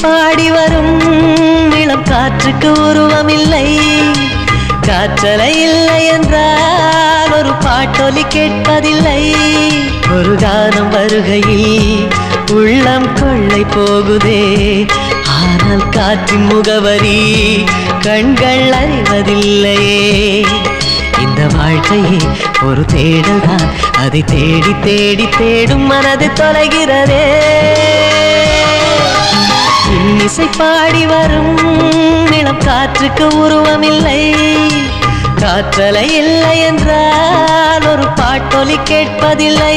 பாடி வரும் இளம் காற்றுக்கு உருவமில்லை. காற்றலை இல்லை என்றால் ஒரு பாட்டொலி கேட்பதில்லை. ஒரு கானம் வருகையில் உள்ளம் கொள்ளை போகுதே, ஆனால் காற்றின் முகவரி கண்கள் அறிவதில்லையே. இந்த வாழ்க்கையே ஒரு தேடல் தான், அதை தேடி தேடி தேடும் மனது தொலைகிறதே. இன்னிசை பாடி வரும் இளம் காற்றுக்கு உருவமில்லை. காற்றலை இல்லை என்றால் ஒரு பாட்டொலி கேட்பதில்லை.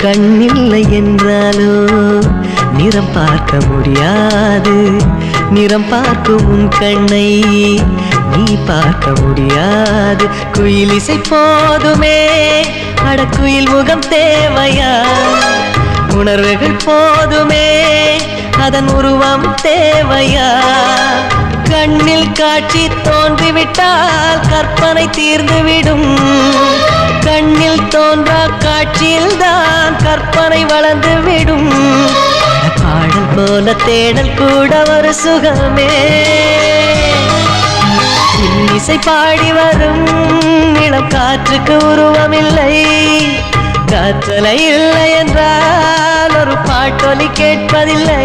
கண்ணில்லை என்றாலோ நிறம் பார்க்க முடியாது. நிறம் பார்க்கும் உன் கண்ணை நீ பார்க்க முடியாது. குயில் இசை போதுமே, அடக்குயில் முகம் தேவையா? உணர்வுகள் போதுமே, அதன் உருவம் தேவையா? கண்ணில் காட்சி தோன்றிவிட்டால் கற்பனை தீர்ந்துவிடும். கண்ணில் தோன்றா காட்சியில் தான் கற்பனை வளர்ந்து விடும். பாடல் போல தேடல் கூட ஒரு சுகமே. இன்னிசை பாடி வரும் இளம் காற்றுக்கு உருவமில்லை. காற்றலை இல்லை என்றால் ஒரு பாட்டொலி கேட்பதில்லை.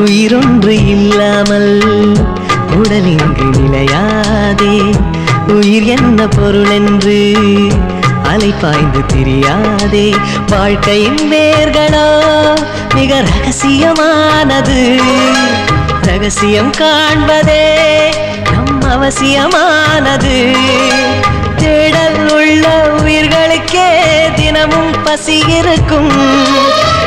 உயிரொன்று இல்லாமல் உடல் இங்கு நிலையாதே. உயிர் என்ன பொருள் என்று அலைப்பாய்ந்து தெரியாதே. வாழ்க்கையின் வேர்களோ மிக ரகசியமானது. ரகசியம் காண்பதே நம் அவசியமானது. தேடல் உள்ள உயிர்களுக்கே தினமும் பசி இருக்கும்.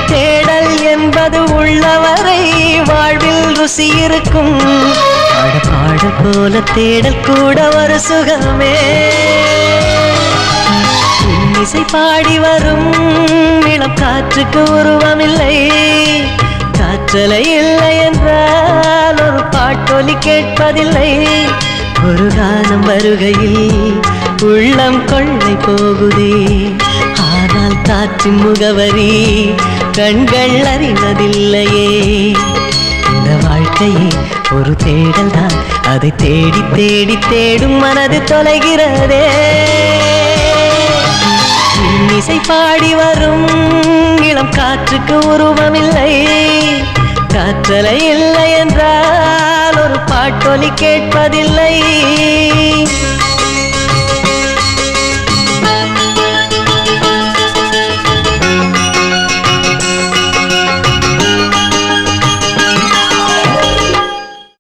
தேடல் என்பது உள்ளவரை வாழ்வில் ருசி இருக்கும். பாட போல தேடல் கூட ஒரு சுகமே. இன்னிசை பாடி வரும் இளம் காற்றுக்கு உருவமில்லை. காற்றலை இல்லை என்றால் ஒரு பாட்டொலி கேட்பதில்லை. ஒரு கானம் வருகையில் உள்ளம் கொள்ளை போகுதே, ஆனால் காற்றின் முகவரி கண்கள் அறிவதில்லையே. இந்த வாழ்க்கையே ஒரு தேடல் தான், அதை தேடி தேடி தேடும் மனது தொலைகிறதே. இன்னிசை பாடி வரும் இளம் காற்றுக்கு உருவமில்லை. காற்றலை இல்லை என்றால் ஒரு பாட்டொலி கேட்பதில்லை.